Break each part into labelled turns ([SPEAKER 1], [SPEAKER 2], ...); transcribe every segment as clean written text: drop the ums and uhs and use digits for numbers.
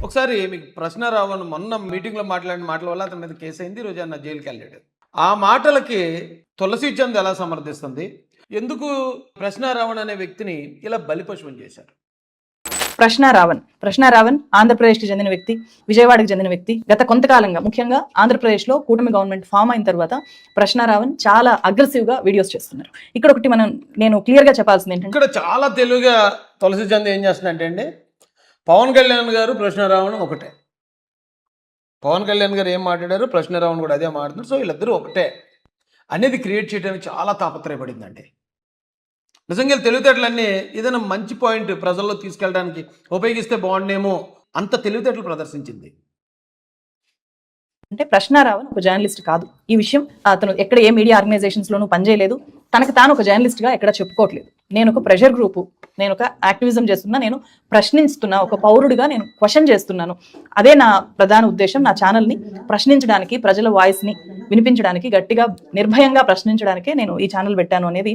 [SPEAKER 1] ఒకసారి మీకు ప్రశ్న రావని మొన్న మీటింగ్‌లో మాట్లాడిన మాటల వల్ల అతని మీద కేసయింది. ఈరోజు ఆయన జైలుకెళ్ళాడు. ఆ మాటలకి తులసి చంద్ ఎలా సమర్థిస్తుంది? ఎందుకు ప్రశ్న రావణ్ అనే వ్యక్తిని ఇలా బలిపశువుని చేశారు?
[SPEAKER 2] ప్రశ్న రావణ్ ఆంధ్రప్రదేశ్కి చెందిన వ్యక్తి, విజయవాడకి చెందిన వ్యక్తి. గత కొంతకాలంగా ముఖ్యంగా ఆంధ్రప్రదేశ్లో కూటమి గవర్నమెంట్ ఫామ్ అయిన తర్వాత ప్రశ్న రావణ్ చాలా అగ్రెసివ్గా వీడియోస్ చేస్తున్నారు. ఇక్కడ ఒకటి నేను క్లియర్గా చెప్పాల్సింది ఏంటంటే,
[SPEAKER 1] ఇక్కడ చాలా తెలివిగా తులసి చంద్ ఏం చేస్తుందంటే అండి, పవన్ కళ్యాణ్ గారు ప్రశ్న రావణ్ ఒకటే. పవన్ కళ్యాణ్ గారు ఏం మాట్లాడారు, ప్రశ్న రావణ్ కూడా అదే మాట్లాడుతున్నారు. సో వీళ్ళిద్దరూ ఒకటే అనేది క్రియేట్ చేయడానికి చాలా తాపత్రయపడిందండి. నిజంగా తెలివితేటలన్నీ ఏదైనా మంచి పాయింట్ ప్రజల్లో తీసుకెళ్ళడానికి ఉపయోగిస్తే బాగుండేమో అంత తెలివితేటలు ప్రదర్శించింది.
[SPEAKER 2] అంటే ప్రశ్న రావణ్ ఒక జర్నలిస్ట్ కాదు. ఈ విషయం అతను ఎక్కడ ఏ మీడియా ఆర్గనైజేషన్స్ లోనూ పనిచేయలేదు. తనకు తాను ఒక జర్నలిస్ట్ గా ఎక్కడ చెప్పుకోవట్లేదు. నేను ఒక ప్రెషర్ గ్రూపు, నేను ఒక యాక్టివిజం చేస్తున్నా, నేను ప్రశ్నిస్తున్నా, ఒక పౌరుడిగా నేను క్వశ్చన్ చేస్తున్నాను. అదే నా ప్రధాన ఉద్దేశం. నా ఛానల్ని ప్రశ్నించడానికి, ప్రజల వాయిస్ని వినిపించడానికి, గట్టిగా నిర్భయంగా ప్రశ్నించడానికే నేను ఈ ఛానల్ పెట్టాను అనేది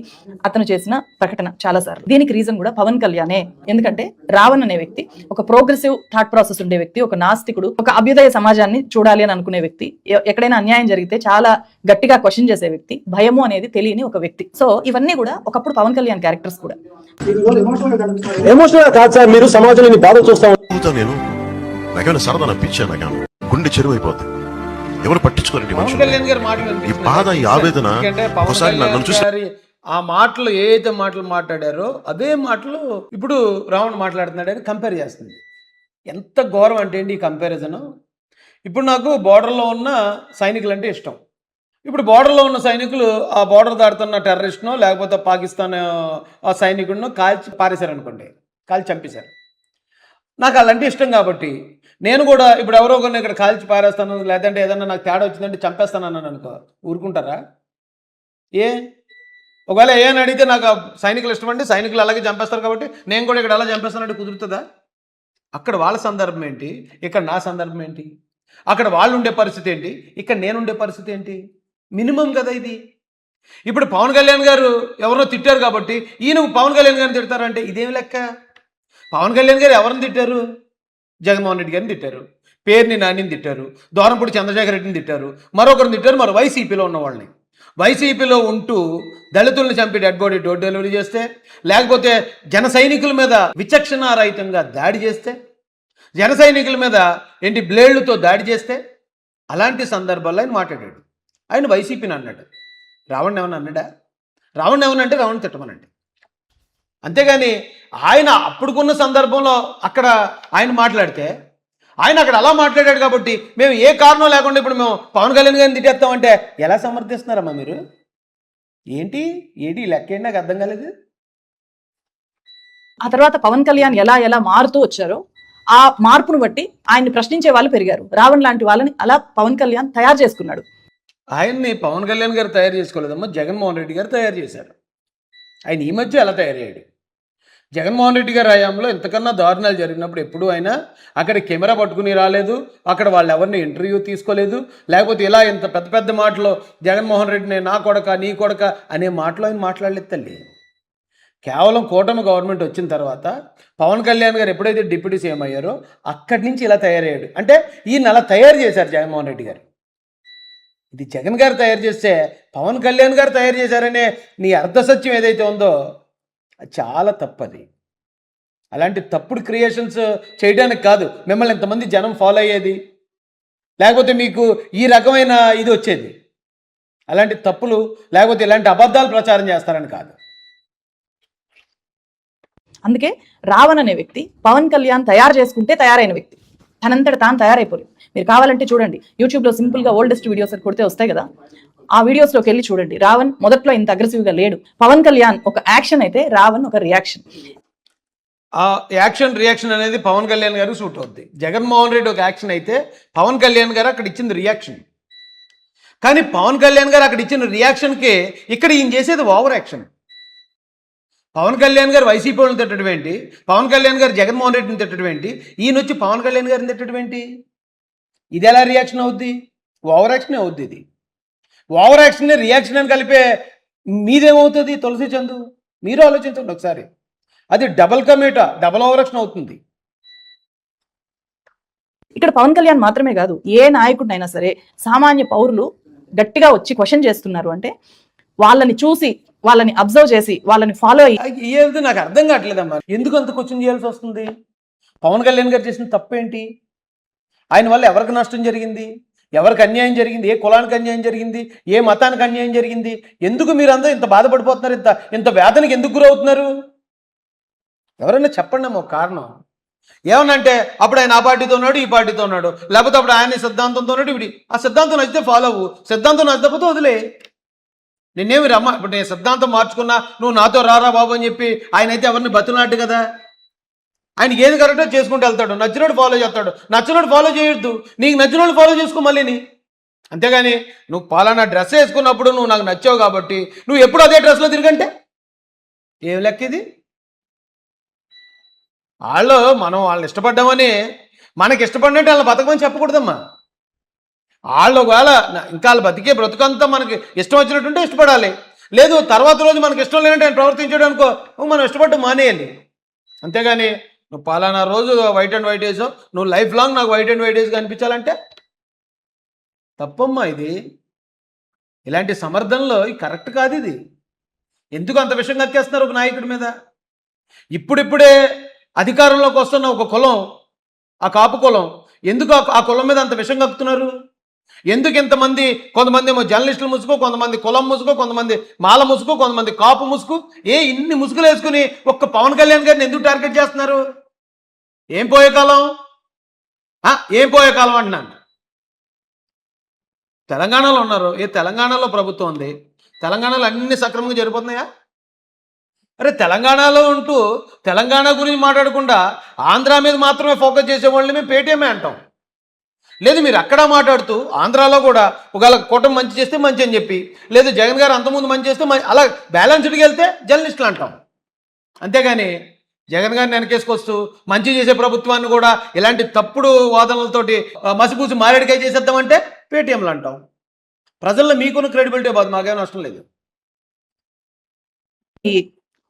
[SPEAKER 2] అతను చేసిన ప్రకటన చాలాసార్లు. దీనికి రీజన్ కూడా పవన్ కళ్యాణే. ఎందుకంటే రావణ్ అనే వ్యక్తి ఒక ప్రోగ్రెసివ్ థాట్ ప్రాసెస్ ఉండే వ్యక్తి, ఒక నాస్తికుడు, ఒక అభ్యుదయ సమాజాన్ని చూడాలి అని అనుకునే వ్యక్తి, ఎక్కడైనా అన్యాయం జరిగితే చాలా గట్టిగా క్వశ్చన్ చేసే వ్యక్తి, భయము అనేది తెలియని ఒక వ్యక్తి. సో ఇవన్నీ కూడా ఒకప్పుడు పవన్ కళ్యాణ్ క్యారెక్టర్స్ కూడా.
[SPEAKER 3] ఎమోషనల్ కాదు సార్, మీరు సమాజంలో బాధ చూస్తాను. నేను నాకేమైనా సరదా పిచ్చా, నాకు గుండె చెరువు అయిపోతుంది. ఎవరు పట్టించుకోరండి
[SPEAKER 1] పవన్ కళ్యాణ్ గారి మాటలు,
[SPEAKER 3] ఈ బాధ, ఈ ఆవేదన. ఒకసారి నన్ను చూసి
[SPEAKER 1] ఆ మాటలు ఏదైతే మాటలు మాట్లాడారో అదే మాటలు ఇప్పుడు రావణ్ మాట్లాడుతున్నాడని కంపేర్ చేస్తుంది. ఎంత ఘోరం అంటే అండి ఈ కంపారిజన్. ఇప్పుడు నాకు బోర్డర్లో ఉన్న సైనికులు అంటే ఇష్టం. ఇప్పుడు బోర్డర్లో ఉన్న సైనికులు ఆ బోర్డర్ దాడుతున్న టెర్రరిస్ట్నో లేకపోతే పాకిస్తాన్ ఆ సైనికుడినో కాల్చి పారేశారనుకోండి, కాల్చి చంపేశారు. నాకు అలాంటి ఇష్టం కాబట్టి నేను కూడా ఇప్పుడు ఎవరో కొన్ని ఇక్కడ కాల్చి పారేస్తాను, లేదంటే ఏదన్నా నాకు తేడా వచ్చిందంటే చంపేస్తాను అన్నాను అనుకో, ఊరుకుంటారా? ఒకవేళ అని అడిగితే నాకు సైనికులు ఇష్టం అండి, సైనికులు అలాగే చంపేస్తారు కాబట్టి నేను కూడా ఇక్కడ ఎలా చంపేస్తానంటే కుదురుతుందా? అక్కడ వాళ్ళ సందర్భం ఏంటి, ఇక్కడ నా సందర్భం ఏంటి? అక్కడ వాళ్ళు ఉండే పరిస్థితి ఏంటి, ఇక్కడ నేను ఉండే పరిస్థితి ఏంటి? మినిమం కదా ఇది. ఇప్పుడు పవన్ కళ్యాణ్ గారు ఎవరినో తిట్టారు కాబట్టి ఈయన పవన్ కళ్యాణ్ గారిని తిడతారంటే ఇదేం లెక్క? పవన్ కళ్యాణ్ గారు ఎవరిని తిట్టారు? జగన్మోహన్ రెడ్డి గారిని తిట్టారు, పేర్ని నానిని తిట్టారు, దూరంపూడి చంద్రశేఖర్ రెడ్డిని తిట్టారు, మరొకరిని తిట్టారు, మరి వైసీపీలో ఉన్న వాళ్ళని. వైసీపీలో ఉంటూ దళితుల్ని చంపి డెడ్ బాడీ డోర్ డెలివరీ చేస్తే, లేకపోతే జన సైనికుల మీద విచక్షణారహితంగా దాడి చేస్తే, జన సైనికుల మీద ఏంటి బ్లేడ్లతో దాడి చేస్తే, అలాంటి సందర్భాల్లో ఆయన మాట్లాడాడు. ఆయన వైసీపీని అన్నాడు. రావణ్ ఏమన్నా అన్నాడా? రావణ్ ఏమన్నా అంటే రావణ్ తిట్టమనండి. అంతేగాని ఆయన అప్పుడుకున్న సందర్భంలో అక్కడ ఆయన మాట్లాడితే, ఆయన అక్కడ అలా మాట్లాడాడు కాబట్టి మేము ఏ కారణం లేకుండా ఇప్పుడు మేము పవన్ కళ్యాణ్ గారిని తిట్టేస్తామంటే ఎలా సమర్థిస్తున్నారమ్మా మీరు? ఏంటి లెక్క ఏంటి? నాకు అర్థం కాలేదు.
[SPEAKER 2] ఆ తర్వాత పవన్ కళ్యాణ్ ఎలా మారుతూ వచ్చారో ఆ మార్పును బట్టి ఆయన్ని ప్రశ్నించే వాళ్ళు పెరిగారు. రావణ్ లాంటి వాళ్ళని అలా పవన్ కళ్యాణ్ తయారు చేసుకున్నాడు.
[SPEAKER 1] ఆయన్ని పవన్ కళ్యాణ్ గారు తయారు చేసుకోలేదమ్మా, జగన్మోహన్ రెడ్డి గారు తయారు చేశారు. ఆయన ఈ మధ్య ఎలా తయారయ్యాడు? జగన్మోహన్ రెడ్డి గారి హయాంలో ఇంతకన్నా దారుణాలు జరిగినప్పుడు ఎప్పుడు ఆయన అక్కడ కెమెరా పట్టుకుని రాలేదు, అక్కడ వాళ్ళు ఎవరిని ఇంటర్వ్యూ తీసుకోలేదు, లేకపోతే ఇలా ఇంత పెద్ద పెద్ద మాటలు జగన్మోహన్ రెడ్డిని నా కొడక నీ కొడక అనే మాటలు ఆయన మాట్లాడలేదు తల్లి. కేవలం కూటమి గవర్నమెంట్ వచ్చిన తర్వాత పవన్ కళ్యాణ్ గారు ఎప్పుడైతే డిప్యూటీ సీఎం అయ్యారో అక్కడి నుంచి ఇలా తయారయ్యాడు. అంటే ఈయన అలా తయారు చేశారు జగన్మోహన్ రెడ్డి గారు. ఇది జగన్ గారు తయారు చేస్తే పవన్ కళ్యాణ్ గారు తయారు చేశారనే నీ అర్ధసత్యం ఏదైతే ఉందో అది చాలా తప్పది. అలాంటి తప్పుడు క్రియేషన్స్ చేయడానికి కాదు మిమ్మల్ని ఇంతమంది జనం ఫాలో అయ్యేది, లేకపోతే మీకు ఈ రకమైన ఇది వచ్చేది. అలాంటి తప్పులు లేకపోతే ఇలాంటి అబద్ధాలు ప్రచారం చేస్తారని కాదు.
[SPEAKER 2] అందుకే రావణ్ అనే వ్యక్తి పవన్ కళ్యాణ్ తయారు చేసుకుంటే తయారైన వ్యక్తి, తనంతట తాను తయారైపోలేదు. మీరు కావాలంటే చూడండి, యూట్యూబ్లో సింపుల్గా ఓల్డెస్ట్ వీడియోస్ అని కొడితే వస్తాయి కదా, ఆ వీడియోస్లోకి వెళ్ళి చూడండి. రావణ్ మొదట్లో ఇంత అగ్రెసివ్గా లేడు. పవన్ కళ్యాణ్ ఒక యాక్షన్ అయితే రావణ్ ఒక రియాక్షన్.
[SPEAKER 1] ఆ యాక్షన్ రియాక్షన్ అనేది పవన్ కళ్యాణ్ గారు సూట్ అవుద్ది. జగన్మోహన్ రెడ్డి ఒక యాక్షన్ అయితే పవన్ కళ్యాణ్ గారు అక్కడ ఇచ్చింది రియాక్షన్. కానీ పవన్ కళ్యాణ్ గారు అక్కడ ఇచ్చిన రియాక్షన్కి ఇక్కడ ఈయన చేసేది ఓవర్ యాక్షన్. పవన్ కళ్యాణ్ గారు వైసీపీ వాళ్ళని తిట్టడం ఏంటి, పవన్ కళ్యాణ్ గారు జగన్మోహన్ రెడ్డిని తిట్టడం ఏంటి, ఈయన వచ్చి పవన్ కళ్యాణ్ గారిని తిట్టడం ఏంటి? ఇది ఎలా రియాక్షన్ అవుద్ది? ఓవర్ యాక్షన్ అవుద్ది. ఇది ఓవర్ యాక్షన్ రియాక్షన్ అని కలిపే మీదేమవుతుంది? తులసి చందు మీరు ఆలోచించండి ఒకసారి. అది డబల్ కమేటా, డబల్ ఓవర్ యాక్షన్ అవుతుంది.
[SPEAKER 2] ఇక్కడ పవన్ కళ్యాణ్ మాత్రమే కాదు, ఏ నాయకుడినైనా సరే సామాన్య పౌరులు గట్టిగా వచ్చి క్వశ్చన్ చేస్తున్నారు అంటే వాళ్ళని చూసి, వాళ్ళని అబ్జర్వ్ చేసి, వాళ్ళని ఫాలో అయ్యి
[SPEAKER 1] ఏది నాకు అర్థం కావట్లేదమ్మా, ఎందుకు అంత క్వశ్చన్ చేయాల్సి వస్తుంది? పవన్ కళ్యాణ్ గారు చేసిన తప్పేంటి? ఆయన వల్ల ఎవరికి నష్టం జరిగింది? ఎవరికి అన్యాయం జరిగింది? ఏ కులానికి అన్యాయం జరిగింది? ఏ మతానికి అన్యాయం జరిగింది? ఎందుకు మీరందరూ ఇంత బాధపడిపోతున్నారు? ఇంత వేదనకి ఎందుకు గురవుతున్నారు? ఎవరైనా చెప్పండి అమ్మ ఒక కారణం. ఏమనంటే అప్పుడు ఆయన ఆ పార్టీతో ఉన్నాడు, ఈ పార్టీతో ఉన్నాడు, లేకపోతే అప్పుడు ఆయన సిద్ధాంతంతో ఉన్నాడు, ఇప్పుడు ఆ సిద్ధాంతం నచ్చితే ఫాలో అవ్వు, సిద్ధాంతం నచ్చకపోతే వదిలే. నిన్నేమి రమ్మ, ఇప్పుడు నేను సిద్ధాంతం మార్చుకున్నా, నువ్వు నాతో రారా బాబు అని చెప్పి ఆయన అయితే ఎవరిని బతులాంటి కదా. ఆయనకి ఏది కరెక్టో చేసుకుంటూ వెళ్తాడు, నచ్చినోడు ఫాలో చేస్తాడు, నచ్చినోడు ఫాలో చేయొద్దు. నీకు నచ్చినోడు ఫాలో చేసుకో మళ్ళీని. అంతేగాని నువ్వు పలానా డ్రెస్ వేసుకున్నప్పుడు నువ్వు నాకు నచ్చావు కాబట్టి నువ్వు ఎప్పుడు అదే డ్రెస్లో తిరిగంటే ఏం లెక్క ఇది? వాళ్ళని ఇష్టపడ్డామని మనకి ఇష్టపడినట్టు వాళ్ళని బతకమని చెప్పకూడదమ్మా. వాళ్ళు ఒకవేళ ఇంకా వాళ్ళు బతికే బ్రతుకంతా మనకి ఇష్టం వచ్చినట్టుంటే ఇష్టపడాలి, లేదు తర్వాత రోజు మనకి ఇష్టం లేనంటే ఆయన ప్రవర్తించాడు అనుకో, మనం ఇష్టపడ్డం మానేయాలి. అంతేగాని నువ్వు పలానా రోజు వైట్ అండ్ వైట్ వేసావు, నువ్వు లైఫ్ లాంగ్ నాకు వైట్ అండ్ వైట్ వేసి కనిపించాలంటే తప్పమ్మా. ఇది ఇలాంటి సమర్థనలో ఇది కరెక్ట్ కాదు. ఇది ఎందుకు అంత విషయం కక్కేస్తున్నారు ఒక నాయకుడి మీద? ఇప్పుడిప్పుడే అధికారంలోకి వస్తున్న ఒక కులం, ఆ కాపు కులం, ఎందుకు ఆ కులం మీద అంత విషం కక్కుతున్నారు? ఎందుకు ఇంతమంది? కొంతమంది ఏమో జర్నలిస్టులు ముసుగు, కొంతమంది కులం ముసుగు, కొంతమంది మాల ముసుగు, కొంతమంది కాపు ముసుగు, ఇన్ని ముసుగులు వేసుకుని ఒక్క పవన్ కళ్యాణ్ గారిని ఎందుకు టార్గెట్ చేస్తున్నారు? ఏం పోయే కాలం? ఏం పోయే కాలం అంటున్నాను. తెలంగాణలో ఉన్నారు, తెలంగాణలో ప్రభుత్వం ఉంది, తెలంగాణలో అన్ని సక్రమంగా జరిగిపోతున్నాయా? అరే తెలంగాణలో ఉంటూ తెలంగాణ గురించి మాట్లాడకుండా ఆంధ్ర మీద మాత్రమే ఫోకస్ చేసేవాళ్ళని మేము పేటీఎమే అంటాం. లేదు మీరు అక్కడ మాట్లాడుతూ ఆంధ్రాలో కూడా ఒకవేళ కూటమి మంచి చేస్తే మంచి అని చెప్పి, లేదు జగన్ గారు అంతకుముందు మంచి చేస్తే అలా బ్యాలెన్స్డ్కి వెళ్తే జర్నలిస్టులు అంటాం. అంతేగాని జగన్ గారిని వెనకేసుకొస్తూ మంచి చేసే ప్రభుత్వాన్ని కూడా ఇలాంటి తప్పుడు వాదనలతోటి మసిపూసి మారేడికాయ చేసేద్దామంటే పేటీఎంలు అంటాం. ప్రజల్లో మీకున్న క్రెడిబిలిటీ బాధ, మాకేం నష్టం లేదు.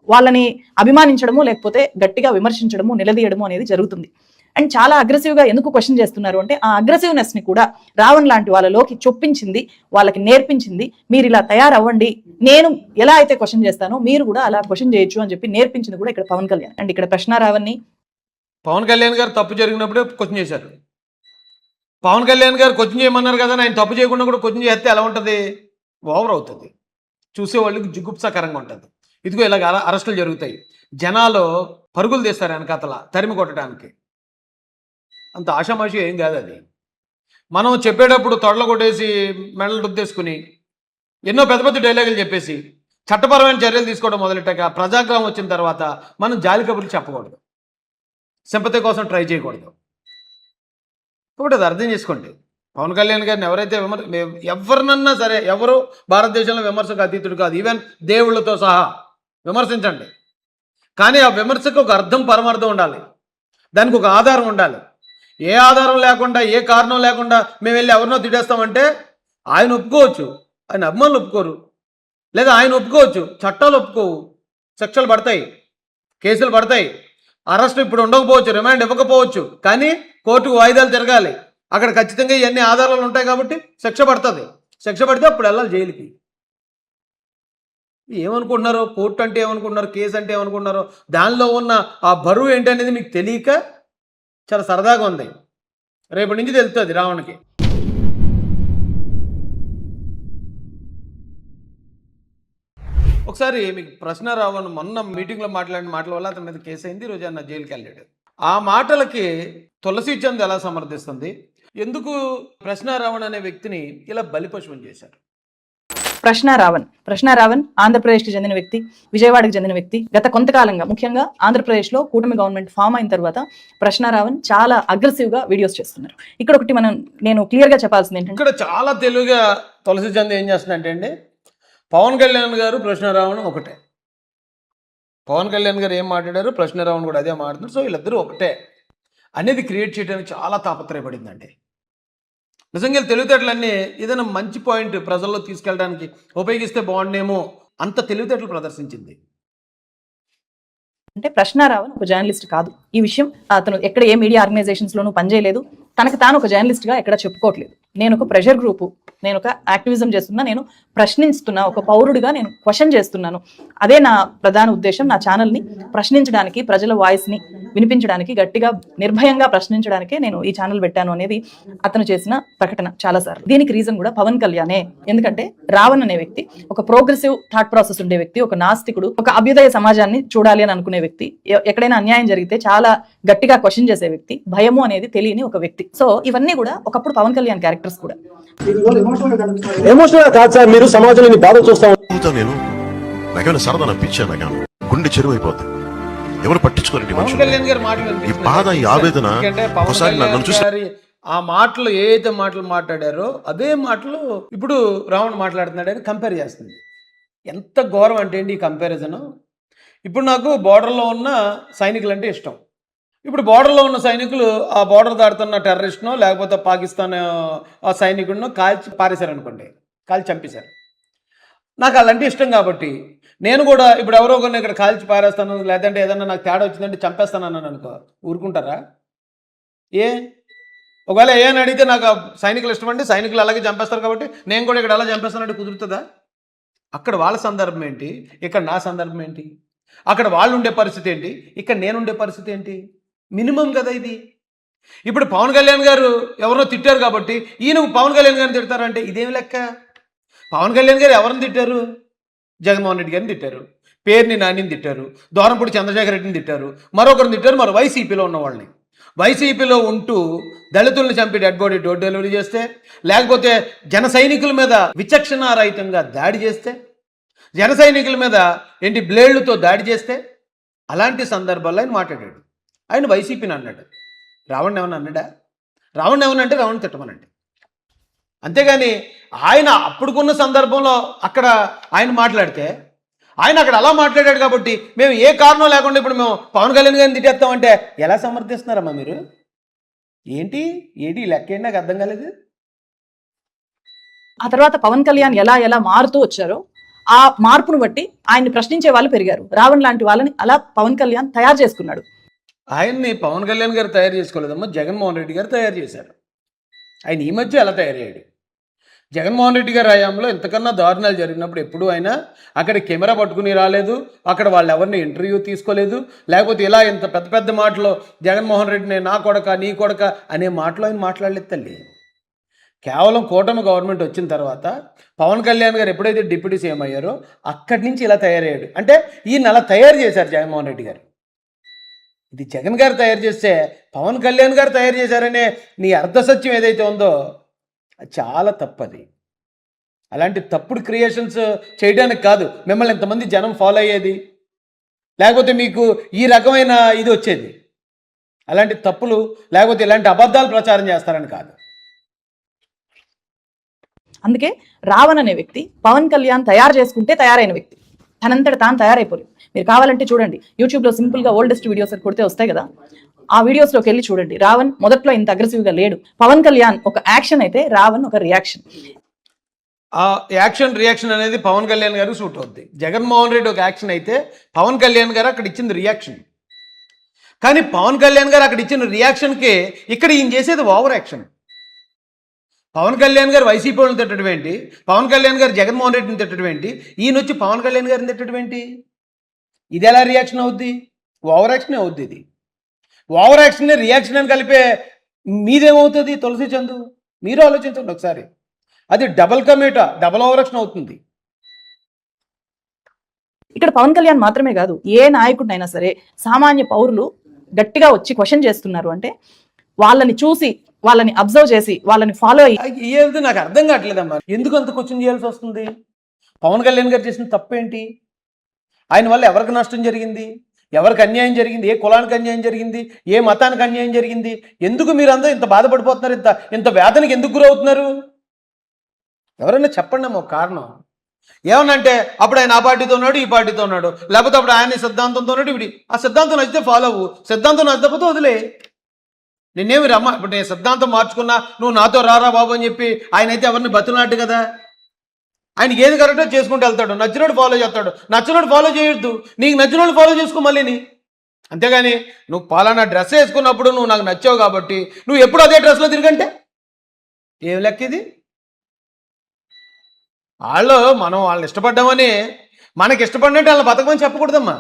[SPEAKER 2] వాళ్ళని అభిమానించడము, లేకపోతే గట్టిగా విమర్శించడము, నిలదీయడము అనేది జరుగుతుంది. అండ్ చాలా అగ్రెసివ్గా ఎందుకు క్వశ్చన్ చేస్తున్నారు అంటే ఆ అగ్రెసివ్నెస్ ని కూడా రావణ్ లాంటి వాళ్ళలోకి చొప్పించింది, వాళ్ళకి నేర్పించింది. మీరు ఇలా తయారవ్వండి, నేను ఎలా అయితే క్వశ్చన్ చేస్తానో మీరు కూడా అలా క్వశ్చన్ చేయొచ్చు అని చెప్పి నేర్పించింది కూడా ఇక్కడ పవన్ కళ్యాణ్. అండ్ ఇక్కడ ప్రశ్న రావణ్ని
[SPEAKER 1] పవన్ కళ్యాణ్ గారు తప్పు జరిగినప్పుడే క్వశ్చన్ చేశారు. పవన్ కళ్యాణ్ గారు క్వశ్చన్ చేయమన్నారు కదా, ఆయన తప్పు చేయకుండా కూడా క్వశ్చన్ చేస్తే ఎలా ఉంటుంది? ఓవర్ అవుతుంది, చూసేవాళ్ళకి జుగుప్సాకరంగా ఉంటుంది. ఇదిగో ఇలాగ అరెస్టులు జరుగుతాయి, జనాలు పరుగులు తీస్తారు వెనకాతల తరిమి కొట్టడానికి. అంత ఆషామాషి ఏం కాదు అది. మనం చెప్పేటప్పుడు తొడలు కొట్టేసి మెడలు రుద్దేసుకుని ఎన్నో పెద్ద పెద్ద డైలాగులు చెప్పేసి చట్టపరమైన చర్యలు తీసుకోవడం మొదలెట్టాక ప్రజాగ్రహం వచ్చిన తర్వాత మనం జాలి కబుర్లు చెప్పకూడదు, సింపతి కోసం ట్రై చేయకూడదు. కాబట్టి అది అర్థం చేసుకోండి. పవన్ కళ్యాణ్ గారిని ఎవరైతే ఎవరినన్నా సరే, ఎవరు భారతదేశంలో విమర్శకు అతీతుడు కాదు, ఈవెన్ దేవుళ్ళతో సహా విమర్శించండి. కానీ ఆ విమర్శకు ఒక అర్థం పరమార్థం ఉండాలి, దానికి ఒక ఆధారం ఉండాలి. ఏ ఆధారం లేకుండా, ఏ కారణం లేకుండా మేము వెళ్ళి ఎవరినో తిట్టేస్తామంటే ఆయన ఒప్పుకోవచ్చు, ఆయన అభిమానులు ఒప్పుకోరు, లేదా ఆయన ఒప్పుకోవచ్చు, చట్టాలు ఒప్పుకోవు, శిక్షలు పడతాయి, కేసులు పడతాయి, అరెస్ట్ ఇప్పుడు ఉండకపోవచ్చు, రిమాండ్ ఇవ్వకపోవచ్చు, కానీ కోర్టుకు వాయిదాలు తిరగాలి. అక్కడ ఖచ్చితంగా ఇవన్నీ ఆధారాలు ఉంటాయి కాబట్టి శిక్ష పడుతుంది. శిక్ష పడితే అప్పుడు వెళ్ళాలి జైలుకి. ఏమనుకుంటున్నారో, కోర్టు అంటే ఏమనుకుంటున్నారు, కేసు అంటే ఏమనుకుంటున్నారో, దానిలో ఉన్న ఆ బరువు ఏంటి అనేది మీకు తెలియక చాలా సరదాగా ఉంది. రేపటి నుంచి తెలుస్తుంది రావణ్కి. ఒకసారి మీకు ప్రశ్న రావణ్ మొన్న మీటింగ్లో మాట్లాడిన మాటల వల్ల అతని మీద కేసు అయింది, ఈరోజు అన్న జైలుకి వెళ్ళాడు. ఆ మాటలకి తులసి చంద్ ఎలా సమర్థిస్తుంది? ఎందుకు ప్రశ్న రావణ్ అనే వ్యక్తిని ఇలా బలిపశువం చేశారు?
[SPEAKER 2] ప్రశ్న రావణ్ ఆంధ్రప్రదేశ్కి చెందిన వ్యక్తి, విజయవాడకి చెందిన వ్యక్తి. గత కొంతకాలంగా ముఖ్యంగా ఆంధ్రప్రదేశ్లో కూటమి గవర్నమెంట్ ఫామ్ అయిన తర్వాత ప్రశ్న రావణ్ చాలా అగ్రెసివ్గా వీడియోస్ చేస్తున్నారు. ఇక్కడ ఒకటి నేను క్లియర్గా చెప్పాల్సింది ఏంటంటే,
[SPEAKER 1] ఇక్కడ చాలా తెలుగుగా తులసి చంద్ ఏం చేస్తుందంటే అండి, పవన్ కళ్యాణ్ గారు ప్రశ్న రావణ్ ఒకటే. పవన్ కళ్యాణ్ గారు ఏం మాట్లాడారు, ప్రశ్న రావణ్ కూడా అదే మాట్లాడుతున్నారు. సో వీళ్ళిద్దరూ ఒకటే అనేది క్రియేట్ చేయడానికి చాలా తాపత్రయపడిందండి. నిజంగా తెలివితేటలన్నీ ఏదైనా మంచి పాయింట్ ప్రజల్లో తీసుకెళ్ళడానికి ఉపయోగిస్తే బాగుండేమో అంత తెలివితేటలు ప్రదర్శించింది.
[SPEAKER 2] అంటే ప్రశ్న రావణ్ ఒక జర్నలిస్ట్ కాదు. ఈ విషయం అతను ఎక్కడ ఏ మీడియా ఆర్గనైజేషన్స్ లోనూ పనిచేయలేదు, తనకు తాను ఒక జర్నలిస్ట్ గా ఎక్కడ చెప్పుకోవట్లేదు. నేను ఒక ప్రెషర్ గ్రూపు, నేను ఒక యాక్టివిజం చేస్తున్నా, నేను ప్రశ్నిస్తున్నా, ఒక పౌరుడిగా నేను క్వశ్చన్ చేస్తున్నాను. అదే నా ప్రధాన ఉద్దేశం. నా ఛానల్ని ప్రశ్నించడానికి, ప్రజల వాయిస్ ని వినిపించడానికి, గట్టిగా నిర్భయంగా ప్రశ్నించడానికే నేను ఈ ఛానల్ పెట్టాను అనేది అతను చేసిన ప్రకటన చాలాసార్లు. దీనికి రీజన్ కూడా పవన్ కళ్యాణే. ఎందుకంటే రావణ్ అనే వ్యక్తి ఒక ప్రోగ్రెసివ్ థాట్ ప్రాసెస్ ఉండే వ్యక్తి, ఒక నాస్తికుడు, ఒక అభ్యుదయ సమాజాన్ని చూడాలి అని అనుకునే వ్యక్తి, ఎక్కడైనా అన్యాయం జరిగితే చాలా గట్టిగా క్వశ్చన్ చేసే వ్యక్తి, భయము అనేది తెలియని ఒక వ్యక్తి. సో ఇవన్నీ కూడా ఒకప్పుడు పవన్ కళ్యాణ్ క్యారెక్టర్స్ కూడా.
[SPEAKER 4] ఎమోషనల్ కాదు సార్, మీరు సమాజంలో బాధ చూస్తా
[SPEAKER 3] నేను నాకేమైనా సరదా పిచ్చా నాకేమో గుండె చెరువు అయిపోద్ది. ఎవరు పట్టించుకోరండి
[SPEAKER 1] పవన్
[SPEAKER 3] మనుషులు.
[SPEAKER 1] కళ్యాణ్ గారి మాటలు
[SPEAKER 3] ఈ
[SPEAKER 1] వినిపిస్తున్నాయి.
[SPEAKER 3] బాధ, ఈ ఆవేదన
[SPEAKER 1] ఎందుకంటే పవన్
[SPEAKER 3] ఒకసారి నన్ను
[SPEAKER 1] కళ్యాణ్
[SPEAKER 3] చూసి
[SPEAKER 1] గారి ఆ మాటలు ఏదైతే మాటలు మాట్లాడారో అదే మాటలు ఇప్పుడు రావణ్ మాట్లాడుతున్నాడని కంపేర్ చేస్తుంది. ఎంత ఘోరం అంటే ఏంటి ఈ కంపారిజన్. ఇప్పుడు నాకు బోర్డర్లో ఉన్న సైనికులు అంటే ఇష్టం. ఇప్పుడు బోర్డర్లో ఉన్న సైనికులు ఆ బోర్డర్ దాడుతున్న టెర్రరిస్ట్నో లేకపోతే పాకిస్తాన్ ఆ సైనికుడినో కాల్చి పారేశారు అనుకోండి, కాల్చి చంపేశారు. నాకు అలాంటి ఇష్టం కాబట్టి నేను కూడా ఇప్పుడు ఎవరో కొన్ని ఇక్కడ కాల్చి పారేస్తాను, లేదంటే ఏదన్నా నాకు తేడా వచ్చిందంటే చంపేస్తాను అన్నాను అనుకో, ఊరుకుంటారా? ఒకవేళ అని అడిగితే నాకు సైనికులు ఇష్టం అండి, సైనికులు అలాగే చంపేస్తారు కాబట్టి నేను కూడా ఇక్కడ అలా చంపేస్తానంటే కుదురుతుందా? అక్కడ వాళ్ళ సందర్భం ఏంటి, ఇక్కడ నా సందర్భం ఏంటి? అక్కడ వాళ్ళు ఉండే పరిస్థితి ఏంటి, ఇక్కడ నేను ఉండే పరిస్థితి ఏంటి? మినిమం కదా ఇది. ఇప్పుడు పవన్ కళ్యాణ్ గారు ఎవరో తిట్టారు కాబట్టి ఈయన పవన్ కళ్యాణ్ గారిని తిడతారంటే ఇదేమి లెక్క? పవన్ కళ్యాణ్ గారు ఎవరిని తిట్టారు? జగన్మోహన్ రెడ్డి గారిని తిట్టారు, పేర్ని నానిని తిట్టారు, దూరంపూడి చంద్రశేఖర్ రెడ్డిని తిట్టారు, మరొకరిని తిట్టారు, మరో వైసీపీలో ఉన్న వాళ్ళని. వైసీపీలో ఉంటూ దళితుల్ని చంపి డెడ్ బాడీ డోర్ డెలివరీ చేస్తే, లేకపోతే జన సైనికుల మీద విచక్షణారహితంగా దాడి చేస్తే, జన సైనికుల మీద ఏంటి బ్లేడ్లతో దాడి చేస్తే, అలాంటి సందర్భాల్లో ఆయన మాట్లాడాడు. ఆయన వైసీపీని అన్నాడు. రావణ్ ఏమన్నా అన్నాడా? రావణ్ ఏమన్నా అంటే రావణ్ తిట్టమనండి. అంతేగాని ఆయన అప్పుడుకున్న సందర్భంలో అక్కడ ఆయన మాట్లాడితే, ఆయన అక్కడ అలా మాట్లాడాడు కాబట్టి మేము ఏ కారణం లేకుండా ఇప్పుడు మేము పవన్ కళ్యాణ్ గారిని తిట్టేస్తామంటే ఎలా సమర్థిస్తున్నారమ్మా మీరు? ఏంటి లెక్క ఏంటి? నాకు అర్థం కాలేదు.
[SPEAKER 2] ఆ తర్వాత పవన్ కళ్యాణ్ ఎలా మారుతూ వచ్చారో ఆ మార్పును బట్టి ఆయన్ని ప్రశ్నించే వాళ్ళు పెరిగారు. రావణ్ లాంటి వాళ్ళని అలా పవన్ కళ్యాణ్ తయారు చేసుకున్నాడు.
[SPEAKER 1] ఆయన్ని పవన్ కళ్యాణ్ గారు తయారు చేసుకోలేదమ్మా, జగన్మోహన్ రెడ్డి గారు తయారు చేశారు. ఆయన ఈ మధ్య ఎలా తయారయ్యాడు? జగన్మోహన్ రెడ్డి గారి హయాంలో ఇంతకన్నా దారుణాలు జరిగినప్పుడు ఎప్పుడు ఆయన అక్కడ కెమెరా పట్టుకుని రాలేదు, అక్కడ వాళ్ళు ఎవరిని ఇంటర్వ్యూ తీసుకోలేదు, లేకపోతే ఇలా ఇంత పెద్ద పెద్ద మాటలు జగన్మోహన్ రెడ్డిని నా కొడక నీ కొడక అనే మాటలు ఆయన మాట్లాడలేదు తల్లి. కేవలం కూటమి గవర్నమెంట్ వచ్చిన తర్వాత పవన్ కళ్యాణ్ గారు ఎప్పుడైతే డిప్యూటీ సీఎం అయ్యారో అక్కడి నుంచి ఇలా తయారయ్యాడు. అంటే ఈయన అలా తయారు చేశారు జగన్మోహన్ రెడ్డి గారు. ఇది జగన్ గారు తయారు చేస్తే పవన్ కళ్యాణ్ గారు తయారు చేశారనే నీ అర్ధసత్యం ఏదైతే ఉందో అది చాలా తప్పది. అలాంటి తప్పుడు క్రియేషన్స్ చేయడానికి కాదు మిమ్మల్ని ఎంతమంది జనం ఫాలో అయ్యేది, లేకపోతే మీకు ఈ రకమైన ఇది వచ్చేది. అలాంటి తప్పులు లేకపోతే ఇలాంటి అబద్ధాలు ప్రచారం చేస్తారని కాదు.
[SPEAKER 2] అందుకే రావణ్ అనే వ్యక్తి పవన్ కళ్యాణ్ తయారు చేసుకుంటే తయారైన వ్యక్తి, తనంతట తాను తయారైపోలేదు. మీరు కావాలంటే చూడండి, యూట్యూబ్లో సింపుల్గా ఓల్డెస్ట్ వీడియోస్ అని కొడితే వస్తాయి కదా, ఆ వీడియోస్లోకి వెళ్ళి చూడండి. రావణ్ మొదట్లో ఇంత అగ్రెసివ్గా లేడు. పవన్ కళ్యాణ్ ఒక యాక్షన్ అయితే రావణ్ ఒక రియాక్షన్.
[SPEAKER 1] ఆ యాక్షన్ రియాక్షన్ అనేది పవన్ కళ్యాణ్ గారు సూట్ అవుద్ది. జగన్మోహన్ రెడ్డి ఒక యాక్షన్ అయితే పవన్ కళ్యాణ్ గారు అక్కడ ఇచ్చింది రియాక్షన్. కానీ పవన్ కళ్యాణ్ గారు అక్కడ ఇచ్చిన రియాక్షన్కి ఇక్కడ ఈయన చేసేది ఓవర్ యాక్షన్. పవన్ కళ్యాణ్ గారు వైసీపీ వాళ్ళని తిట్టడం ఏంటి, పవన్ కళ్యాణ్ గారు జగన్మోహన్ రెడ్డిని తిట్టడం ఏంటి, ఈయన వచ్చి పవన్ కళ్యాణ్ గారిని తిట్టడం ఏంటి? ఇది ఎలా రియాక్షన్ అవుద్ది? ఓవర్ యాక్షన్ అవుద్ది. ఇది ఓవర్ యాక్షన్ రియాక్షన్ అని కలిపే మీదేమవుతుంది? తులసి చందు మీరు ఆలోచించండి ఒకసారి. అది డబల్ కమేటా, డబల్ ఓవర్ యాక్షన్ అవుతుంది.
[SPEAKER 2] ఇక్కడ పవన్ కళ్యాణ్ మాత్రమే కాదు, ఏ నాయకుడినైనా సరే సామాన్య పౌరులు గట్టిగా వచ్చి క్వశ్చన్ చేస్తున్నారు అంటే వాళ్ళని చూసి, వాళ్ళని అబ్జర్వ్ చేసి, వాళ్ళని ఫాలో అయ్యి
[SPEAKER 1] ఏది నాకు అర్థం కావట్లేదమ్మా. ఎందుకు అంత క్వశ్చన్ చేయాల్సి వస్తుంది? పవన్ కళ్యాణ్ గారు చేసిన తప్పేంటి? ఆయన వల్ల ఎవరికి నష్టం జరిగింది, ఎవరికి అన్యాయం జరిగింది, ఏ కులానికి అన్యాయం జరిగింది, ఏ మతానికి అన్యాయం జరిగింది? ఎందుకు మీరందరూ ఇంత బాధపడిపోతున్నారు, ఇంత వేదనకి ఎందుకు గురవుతున్నారు? ఎవరైనా చెప్పండి అమ్మ ఒక కారణం. ఏమన్నంటే అప్పుడు ఆయన ఆ పార్టీతో ఉన్నాడు, ఈ పార్టీతో ఉన్నాడు, లేకపోతే అప్పుడు ఆయన సిద్ధాంతంతో ఉన్నాడు, ఇప్పుడు ఆ సిద్ధాంతం నచ్చితే ఫాలో అవ్వు, సిద్ధాంతం నచ్చకపోతే వదిలే. నిన్నేమి రమ్మ, ఇప్పుడు నేను సిద్ధాంతం మార్చుకున్నా నువ్వు నాతో రారా బాబు అని చెప్పి ఆయన అయితే ఎవరిని బతులాడు కదా. ఆయనకి ఏది కరెక్టో చేసుకుంటూ వెళ్తాడు, నచ్చినోడు ఫాలో చేస్తాడు, నచ్చినోడు ఫాలో చేయొద్దు. నీకు నచ్చినోడు ఫాలో చేసుకో, మళ్ళీ అంతేగాని నువ్వు పలానా డ్రెస్ వేసుకున్నప్పుడు నువ్వు నాకు నచ్చావు కాబట్టి నువ్వు ఎప్పుడు అదే డ్రెస్లో తిరిగంటే ఏం లెక్క ఇది? మనం వాళ్ళని ఇష్టపడ్డామని మనకి ఇష్టపడినట్టు వాళ్ళని బతకమని చెప్పకూడదమ్మా.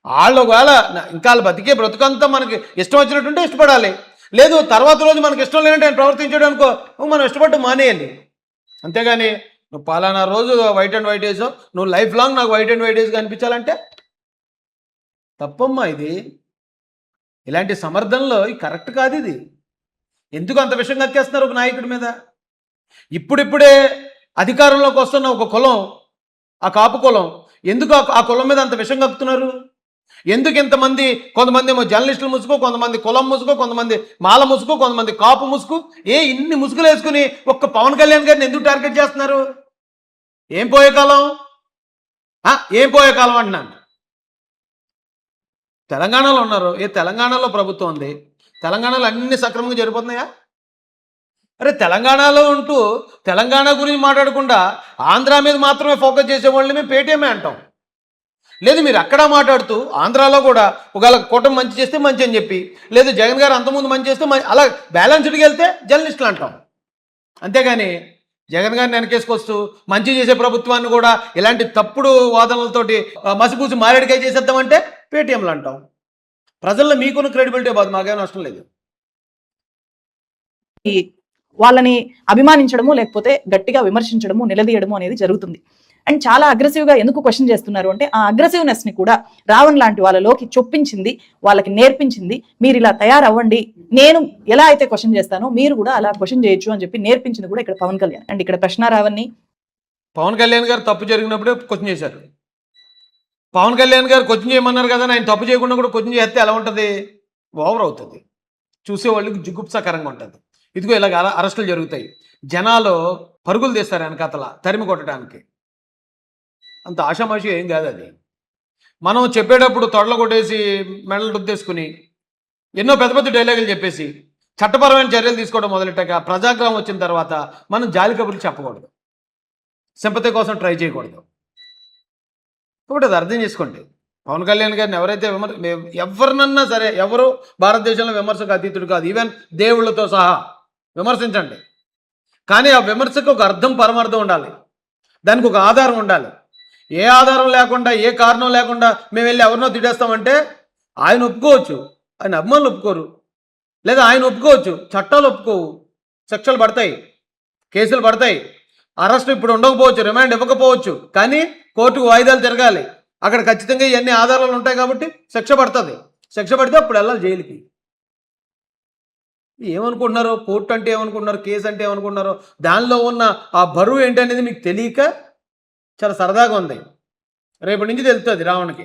[SPEAKER 1] వాళ్ళు ఒకవేళ ఇంకా వాళ్ళు బతికే బ్రతుకంతా మనకి ఇష్టం వచ్చినట్టుంటే ఇష్టపడాలి. లేదు తర్వాత రోజు మనకి ఇష్టం లేనట్టు ఆయన ప్రవర్తించాడు అనుకో, మనం ఇష్టపడ్డం మానేయాలి. అంతేగాని నువ్వు పలానా రోజు వైట్ అండ్ వైట్ వేసావు, నువ్వు లైఫ్ లాంగ్ నాకు వైట్ అండ్ వైట్ వేసి కనిపించాలంటే తప్పమ్మా. ఇది ఇలాంటి సమర్థనలో ఇది కరెక్ట్ కాదు. ఇది ఎందుకు అంత విషయం కక్కేస్తున్నారు ఒక నాయకుడి మీద? ఇప్పుడిప్పుడే అధికారంలోకి వస్తున్న ఒక కులం, ఆ కాపు కులం, ఎందుకు ఆ కులం మీద అంత విషం కక్కుతున్నారు? ఎందుకు ఇంతమంది? కొంతమంది ఏమో జర్నలిస్టులు ముసుగు, కొంతమంది కులం ముసుగు, కొంతమంది మాల ముసుగు, కొంతమంది కాపు ముసుగు, ఇన్ని ముసుగులు వేసుకుని ఒక్క పవన్ కళ్యాణ్ గారిని ఎందుకు టార్గెట్ చేస్తున్నారు? ఏం పోయే కాలం? ఏం పోయే కాలం అంటున్నాను. తెలంగాణలో ఉన్నారు, తెలంగాణలో ప్రభుత్వం ఉంది, తెలంగాణలో అన్ని సక్రమంగా జరిగిపోతున్నాయా? అరే తెలంగాణలో ఉంటూ తెలంగాణ గురించి మాట్లాడకుండా ఆంధ్ర మీద మాత్రమే ఫోకస్ చేసే వాళ్ళని మేము పేటీఎమే అంటాం. లేదు మీరు అక్కడ మాట్లాడుతూ ఆంధ్రాలో కూడా ఒకవేళ కూటమి మంచి చేస్తే మంచి అని చెప్పి, లేదు జగన్ గారు అంతకుముందు మంచి చేస్తే అలా బ్యాలెన్స్డ్కి వెళ్తే జర్నలిస్టులు అంటాం. అంతేగాని జగన్ గారిని వెనకేసుకొస్తూ మంచి చేసే ప్రభుత్వాన్ని కూడా ఇలాంటి తప్పుడు వాదనలతోటి మసిపూసి మారేడికాయ చేసేద్దామంటే పేటీఎంలు అంటాం. ప్రజల్లో మీకున్న క్రెడిబిలిటీ బాధ, మాకేం నష్టం లేదు.
[SPEAKER 2] వాళ్ళని అభిమానించడము లేకపోతే గట్టిగా విమర్శించడము నిలదీయడము అనేది జరుగుతుంది. అండ్ చాలా అగ్రెసివ్గా ఎందుకు క్వశ్చన్ చేస్తున్నారు అంటే ఆ అగ్రెసివ్నెస్ ని కూడా రావణ్ లాంటి వాళ్ళలోకి చొప్పించింది, వాళ్ళకి నేర్పించింది. మీరు ఇలా తయారవ్వండి, నేను ఎలా అయితే క్వశ్చన్ చేస్తానో మీరు కూడా అలా క్వశ్చన్ చేయొచ్చు అని చెప్పి నేర్పించింది కూడా ఇక్కడ పవన్ కళ్యాణ్. అండ్ ఇక్కడ ప్రశ్న రావణ్ని
[SPEAKER 1] పవన్ కళ్యాణ్ గారు తప్పు జరిగినప్పుడే క్వశ్చన్ చేశారు. పవన్ కళ్యాణ్ గారు క్వశ్చన్ చేయమన్నారు కదా, ఆయన తప్పు చేయకుండా కూడా క్వశ్చన్ చేస్తే ఎలా ఉంటుంది? ఓవర్ అవుతుంది, చూసేవాళ్ళకి జుగుప్సాకరంగా ఉంటుంది. ఇదిగో ఇలాగ అరెస్టులు జరుగుతాయి, జనాలు పరుగులు తీస్తారు వెనకాతల తరిమి కొట్టడానికి. అంత ఆషామాషి ఏం కాదు అది. మనం చెప్పేటప్పుడు తొడలు కొట్టేసి మెడలు రుద్దేసుకుని ఎన్నో పెద్ద పెద్ద డైలాగులు చెప్పేసి చట్టపరమైన చర్యలు తీసుకోవడం మొదలెట్టాక ప్రజాగ్రహం వచ్చిన తర్వాత మనం జాలి కబుర్లు చెప్పకూడదు, సింపతి కోసం ట్రై చేయకూడదు. ఇప్పుడు అది అర్థం చేసుకోండి. పవన్ కళ్యాణ్ గారిని ఎవరైతే ఎవరినన్నా సరే, ఎవరు భారతదేశంలో విమర్శకు అతీతుడు కాదు, ఈవెన్ దేవుళ్ళతో సహా విమర్శించండి. కానీ ఆ విమర్శకు ఒక అర్థం పరమార్థం ఉండాలి, దానికి ఒక ఆధారం ఉండాలి. ఏ ఆధారం లేకుండా, ఏ కారణం లేకుండా మేము వెళ్ళి ఎవరినో తిట్టేస్తామంటే ఆయన ఒప్పుకోవచ్చు, ఆయన అభిమానులు ఒప్పుకోరు. లేదా ఆయన ఒప్పుకోవచ్చు, చట్టాలు ఒప్పుకోవు, శిక్షలు పడతాయి, కేసులు పడతాయి, అరెస్ట్ ఇప్పుడు ఉండకపోవచ్చు, రిమాండ్ ఇవ్వకపోవచ్చు, కానీ కోర్టుకు వాయిదాలు తిరగాలి. అక్కడ ఖచ్చితంగా ఇవన్నీ ఆధారాలు ఉంటాయి కాబట్టి శిక్ష పడుతుంది. శిక్ష పడితే అప్పుడు వెళ్ళాలి జైలుకి. ఏమనుకుంటున్నారో, కోర్టు అంటే ఏమనుకుంటున్నారు, కేసు అంటే ఏమనుకుంటున్నారో, దానిలో ఉన్న ఆ బరువు ఏంటి అనేది మీకు తెలియక చాలా సరదాగా ఉంది. రేపటి నుంచి తెలుస్తుంది రావణ్కి.